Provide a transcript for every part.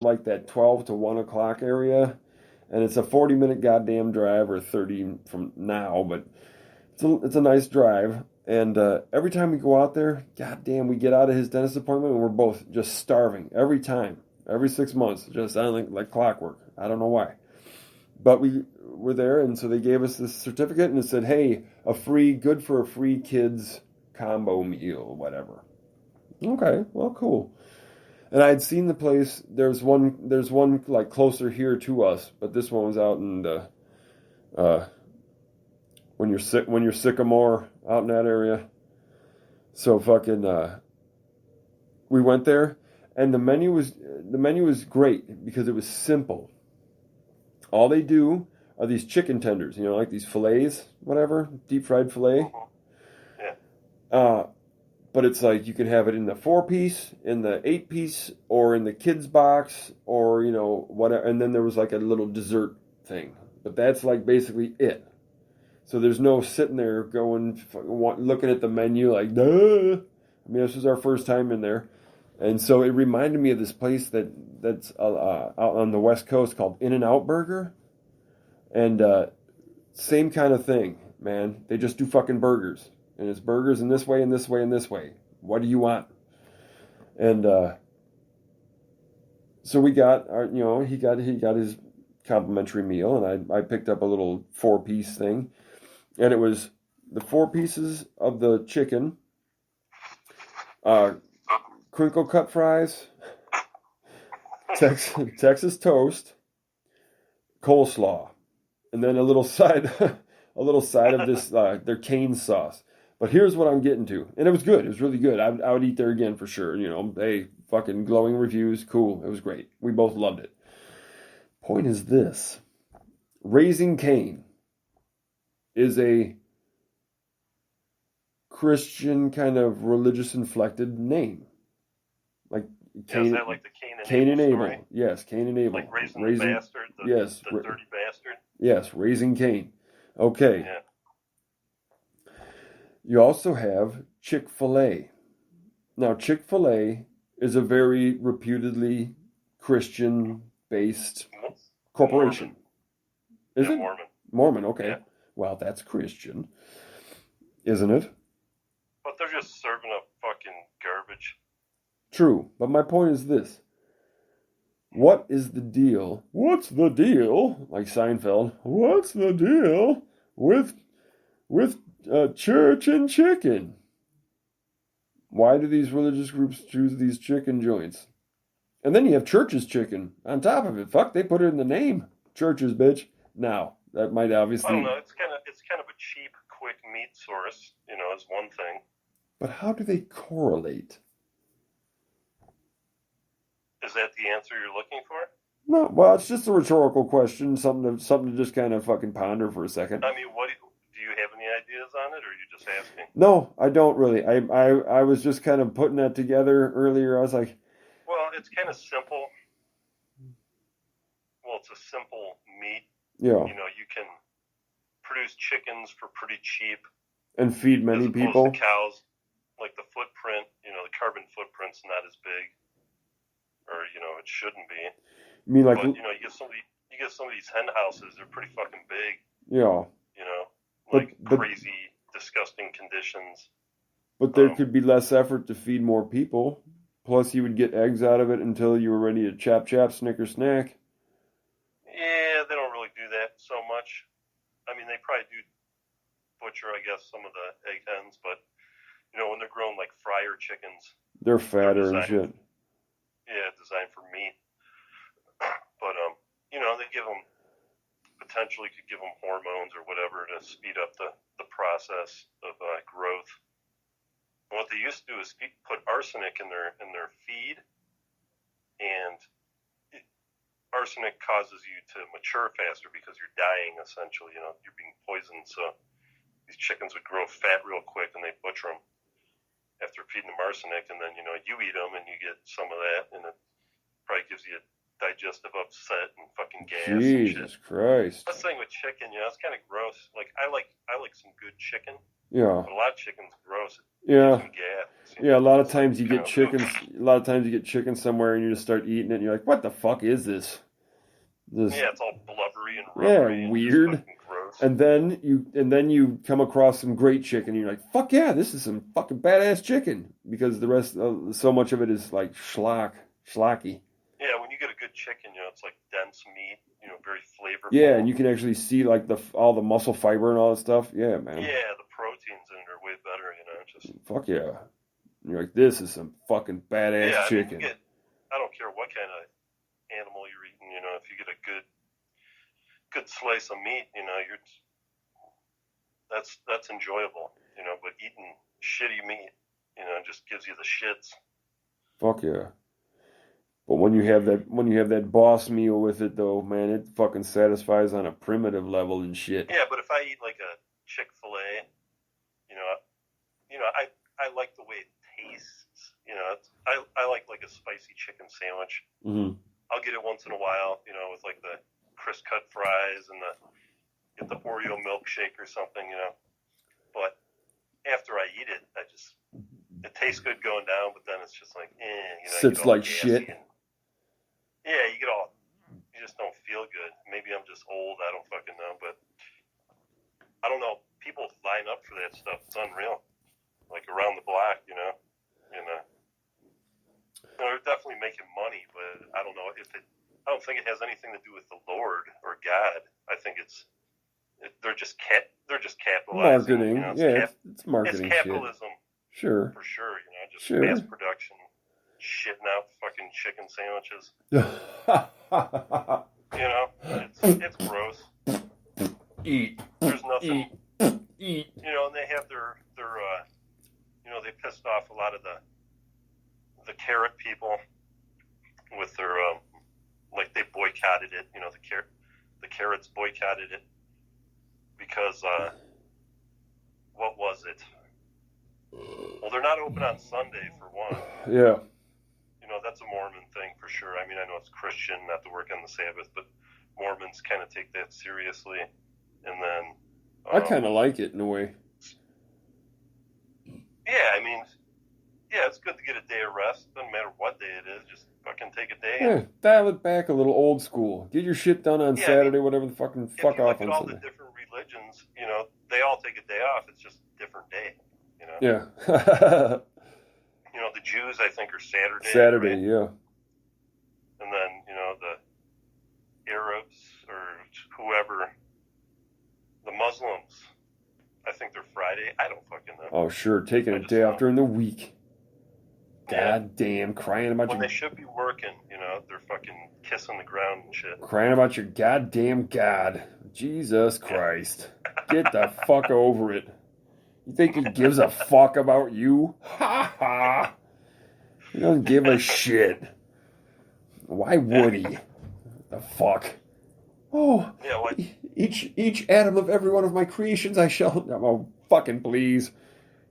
like that 12 to 1 o'clock area, and it's a 40-minute goddamn drive, or 30 from now, but it's a nice drive. And every time we go out there, goddamn, we get out of his dentist appointment and we're both just starving every time, every 6 months, just like clockwork. I don't know why. But we were there, and so they gave us this certificate, and it said, "Hey, good for a free kids combo meal, whatever." Okay, well, cool. And I had seen the place. There's one like closer here to us, but this one was out in the uh, when you're Sycamore out in that area. So fucking we went there, and the menu was great because it was simple. All they do are these chicken tenders, like these fillets, whatever, deep fried fillet. Mm-hmm. Yeah. Uh, but it's like you can have it in the 4-piece, in the 8-piece, or in the kids box, or whatever. And then there was like a little dessert thing, but that's like basically it. So there's no sitting there going looking at the menu like, duh. I mean, this was our first time in there, and so it reminded me of this place that's out on the West Coast called In-N-Out Burger, and same kind of thing, man. They just do fucking burgers, and it's burgers in this way, and this way, and this way. What do you want? And so we got our, he got his complimentary meal, and I picked up a little 4-piece thing, and it was the 4 pieces of the chicken, uh, crinkle cut fries, Texas toast, coleslaw, and then a little side of this their cane sauce. But here's what I'm getting to, and it was good. It was really good. I would eat there again for sure. Hey, fucking glowing reviews, cool. It was great. We both loved it. Point is this: Raising Cane is a Christian kind of religious inflected name, like Yeah, is Cain. that like the Cain and Cain Abel and story? Abel. Yes, Cain and Abel. Like raising the Raising. bastard, Yes. the dirty bastard? Yes. Raising Cain. Okay. Yeah. You also have Chick-fil-A. Now, Chick-fil-A is a very reputedly Christian-based corporation. Mormon. Is Yeah, it? Mormon. Mormon, okay. Yeah. Well, that's Christian, isn't it? But they're just serving up fucking garbage. True, but my point is this. What is the deal? What's the deal? Like Seinfeld. What's the deal with church and chicken? Why do these religious groups choose these chicken joints? And then you have Church's Chicken on top of it. Fuck, they put it in the name. Church's, bitch. Now, that might I don't obviously... know. It's kind of a cheap, quick meat source. Is one thing. But how do they correlate? Is that the answer you're looking for? No, well, it's just a rhetorical question, something to just kind of fucking ponder for a second. I mean, what do you have any ideas on it, or are you just asking? No, I don't really. I was just kind of putting that together earlier. I was like, well, it's kind of simple. Well, it's a simple meat. yeah, You can produce chickens for pretty cheap, and feed many as opposed people. to cows. Like the footprint, the carbon footprint's not as big, or it shouldn't be. I mean, like, but you get some of these hen houses. They're pretty fucking big. yeah, Like but crazy, disgusting conditions. but there could be less effort to feed more people. Plus, you would get eggs out of it until you were ready to chap, snicker, snack. Yeah, they don't really do that so much. I mean, they probably do butcher, I guess, some of the egg hens, but when they're grown like fryer chickens, They're fatter and shit. Yeah, designed for meat. But they potentially could give them hormones or whatever to speed up the process of growth. And what they used to do is put arsenic in their feed, and arsenic causes you to mature faster because you're dying essentially. You're being poisoned. So these chickens would grow fat real quick, and they butcher them after feeding them arsenic, and then you eat them and you get some of that, and it probably gives you a digestive upset and fucking gas. Jesus Christ! That's the thing with chicken, it's kind of gross. Like I like some good chicken. Yeah. But a lot of chicken's gross. Yeah. Some gas. Yeah, a lot of times you Kind get of, chickens. A lot of times you get chicken somewhere, and you just start eating it, and you're like, "What the fuck is this?" This, yeah, it's all blubbery and yeah, rubbery and just weird. fucking gross. And then you come across some great chicken, and you're like, "Fuck yeah, this is some fucking badass chicken," because the rest, so much of it is like schlocky. Yeah, when you get a good chicken, it's like dense meat, very flavorful. Yeah, and you can actually see like all the muscle fiber and all that stuff. Yeah, man. Yeah, the proteins in it are way better, just. Fuck yeah. And you're like, this is some fucking badass Yeah, chicken. I don't care what kind of animal you're eating, if you get a good slice of meat, that's enjoyable, but eating shitty meat, just gives you the shits. Fuck yeah. But when you have that boss meal with it though, man, it fucking satisfies on a primitive level and shit. Yeah, but if I eat like a Chick-fil-A, I like the way it tastes. I like a spicy chicken sandwich. Mm-hmm. I'll get it once in a while, with like the crisp cut fries and get the Oreo milkshake or something, But after I eat it, it tastes good going down, but then it's just like, Sits like shit. You just don't feel good. Maybe I'm just old. I don't fucking know, but I don't know. People line up for that stuff. It's unreal. Like around the block, They're definitely making money, but I don't know I don't think it has anything to do with the Lord or God. I think they're just capitalizing. Marketing. It's marketing. It's capitalism. Shit. Sure. For sure, just sure. Mass production, shitting out fucking chicken sandwiches. It's gross. Eat. There's nothing. Eat. And they have their they pissed off a lot of the carrot people with their like they boycotted it. The carrots boycotted it because what was it? Well, they're not open on Sunday for one. Yeah. That's a Mormon thing for sure. I mean, I know it's Christian not to work on the Sabbath, but Mormons kind of take that seriously. And then I kind of like it in a way. Yeah, I mean, it's good to get a day of rest. Doesn't matter what day it is. Just fucking take a day. Yeah, dial it back a little old school. Get your shit done on Saturday, whatever the fucking fuck off on all Sunday. The different religions, they all take a day off. It's just a different day, Yeah. The Jews, I think, are Saturday. Saturday, right? yeah. And then, the Arabs or whoever, the Muslims, I think they're Friday. I don't fucking know. Oh, sure. Taking a day off during the week. God damn, crying about when they should be working, they're fucking kissing the ground and shit. Crying about your goddamn God. Jesus Christ. Get the fuck over it. You think he gives a fuck about you? Ha ha. He doesn't give a shit. Why would he? The fuck? Oh, yeah, what? Each atom of every one of my creations I shall... Oh, fucking please.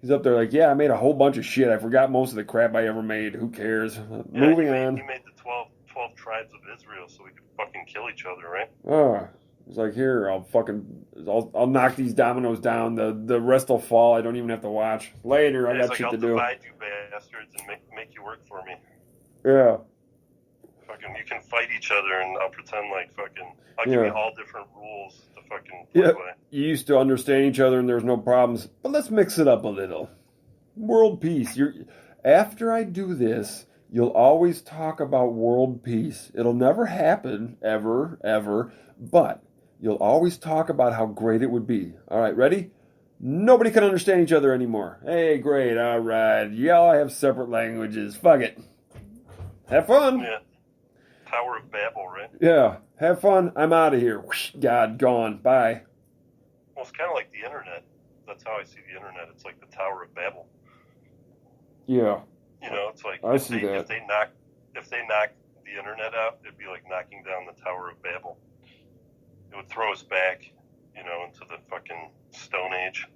He's up there like, yeah, I made a whole bunch of shit. I forgot most of the crap I ever made. Who cares? Moving on. He made the 12 tribes of Israel so we could fucking kill each other, right? Oh, it's like, here, I'll knock these dominoes down. The rest will fall. I don't even have to watch. Later, I got shit to do. I'll divide you bastards and make you work for me. Yeah. Fucking, you can fight each other and I'll pretend like fucking, I'll give you all different rules to fucking play by. You used to understand each other and there's no problems, but let's mix it up a little. World peace. After I do this, you'll always talk about world peace. It'll never happen, ever, but you'll always talk about how great it would be. All right, ready? Nobody can understand each other anymore. Hey, great, all right. Y'all have separate languages. Fuck it. Have fun. Yeah. Tower of Babel, right? Yeah. Have fun. I'm out of here. Whoosh, God, gone. Bye. Well, it's kind of like the internet. That's how I see the internet. It's like the Tower of Babel. Yeah. It's like I see that. If they knock the internet out, it'd be like knocking down the Tower of Babel. It would throw us back, into the fucking Stone Age.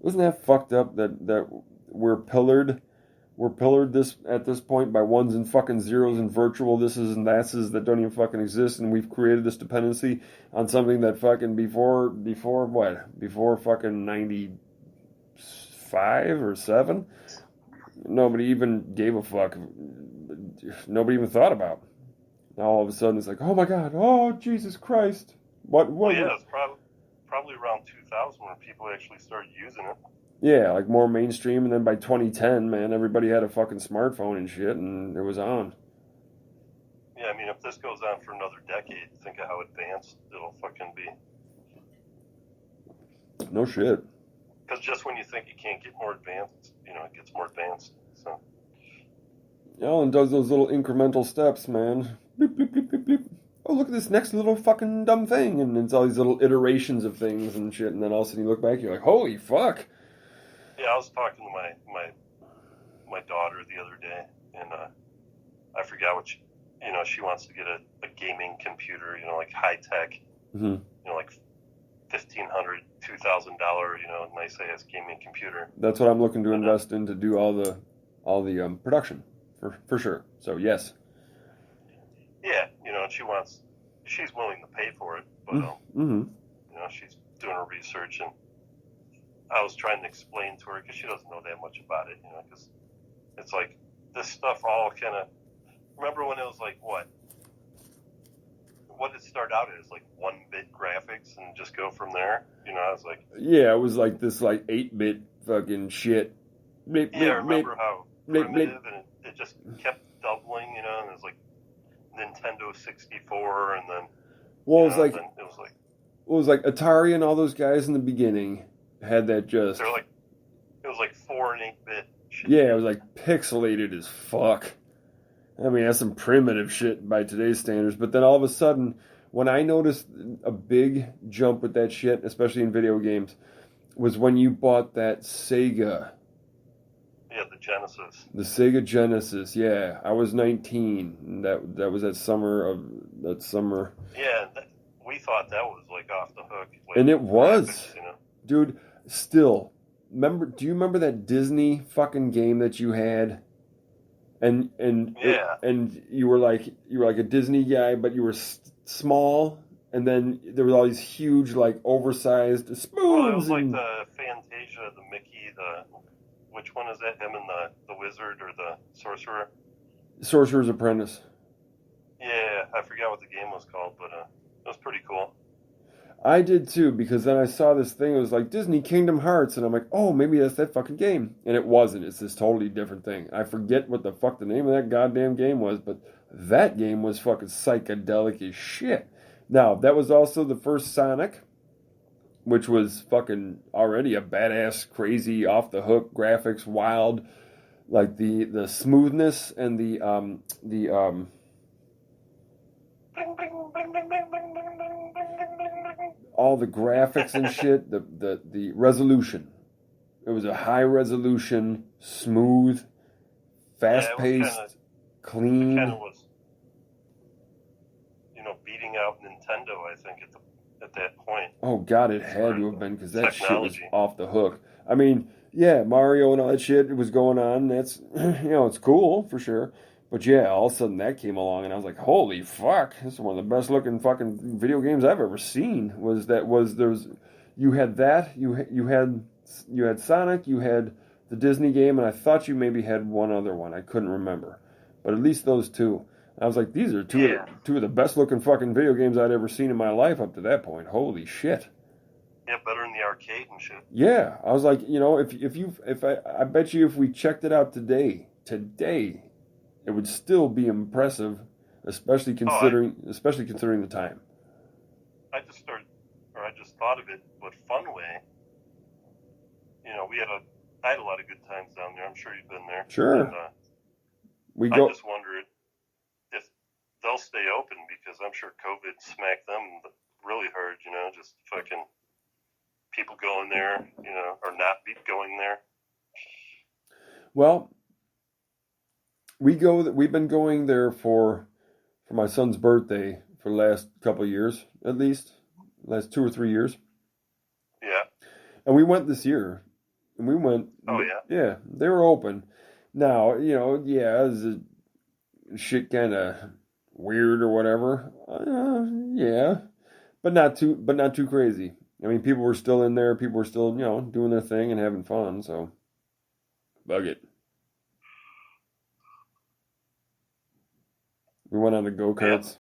Isn't that fucked up that we're pillared? We're pillared at this point by ones and fucking zeros and virtual thises and thatses that don't even fucking exist, and we've created this dependency on something that fucking before fucking 94 5 or 7. Nobody even gave a fuck. Nobody even thought about. Now all of a sudden it's like, oh my God, oh Jesus Christ. What? Well, yeah, it's probably around 2000 when people actually started using it. Yeah, like more mainstream, and then by 2010, man, everybody had a fucking smartphone and shit, and it was on. Yeah, I mean, if this goes on for another decade, think of how advanced it'll fucking be. No shit. Because just when you think it can't get more advanced, you know, it gets more advanced. So. Yeah, and does those little incremental steps, man. Bleep, bleep, bleep, bleep, bleep. Oh, look at this next little fucking dumb thing, and it's all these little iterations of things and shit, and then all of a sudden you look back, you're like, holy fuck. Yeah, I was talking to my daughter the other day, and I forgot what she wants to get a gaming computer, you know, like high tech, Mm-hmm. you know, like $1,500, $2,000, you know, nice ass gaming computer. That's what I'm looking to invest in to do all the production for sure. So yes. Yeah, you know, and she's willing to pay for it, but Mm-hmm. you know, she's doing her research, and I was trying to explain to her because she doesn't know that much about it, you know, because it's like this stuff all kind of. Remember when it was like what it started out as, like 1-bit graphics and just go from there? You know, I was like, yeah, it was like this like 8-bit fucking shit. I remember how primitive, and it just kept doubling, you know, and it was like Nintendo 64, and then well, it was like Atari and all those guys in the beginning had that just. They're like, it was like 4 and 8-bit shit. Yeah, it was like pixelated as fuck. I mean, that's some primitive shit by today's standards. But then all of a sudden, when I noticed a big jump with that shit, especially in video games, was when you bought that Sega. Yeah, the Genesis. The Sega Genesis, yeah. I was 19. That was that summer. Yeah, we thought that was like off the hook. Like, and it was. graphics, you know? Dude, still. Do you remember that Disney fucking game that you had? And yeah. And you were like a Disney guy, but you were small, and then there was all these huge, like, oversized spoons. Well, it was like the Fantasia, the Mickey, which one is that? Him and the wizard or the sorcerer? Sorcerer's Apprentice. Yeah, I forgot what the game was called, but it was pretty cool. I did too, because then I saw this thing, it was like Disney Kingdom Hearts, and I'm like, oh, maybe that's that fucking game. And it wasn't. It's this totally different thing. I forget what the fuck the name of that goddamn game was, but that game was fucking psychedelic as shit. Now, that was also the first Sonic, which was fucking already a badass, crazy, off-the-hook graphics, wild, like the smoothness and the all the graphics and shit, the resolution. It was a high resolution, smooth, fast paced, clean. It kind of was, you know, beating out Nintendo, I think, at that point. Oh god, it had to have been, because that technology. Shit was off the hook. I mean, yeah, Mario and all that shit was going on. That's, you know, it's cool for sure. But yeah, all of a sudden that came along, and I was like, "Holy fuck! This is one of the best looking fucking video games I've ever seen." You had that, you had Sonic, you had the Disney game, and I thought you maybe had one other one. I couldn't remember, but at least those two. I was like, these are two of the best looking fucking video games I'd ever seen in my life up to that point. Holy shit! Yeah, better in the arcade and shit. Yeah, I was like, you know, I bet you if we checked it out today. It would still be impressive, especially considering the time. I just thought of it, but fun way. You know, I had a lot of good times down there. I'm sure you've been there. Sure. And, I just wondered if they'll stay open, because I'm sure COVID smacked them really hard. You know, just fucking people going there, you know, or not going there. Well, we've been going there for my son's birthday for the last couple of years, at least, last 2 or 3 years. Yeah. And we went this year, and we went. Oh yeah. Yeah, they were open. Now, you know, yeah, is it shit kind of weird or whatever? Yeah, but not too crazy. I mean, people were still in there. People were still, you know, doing their thing and having fun. So Bug it. We went on the go-karts.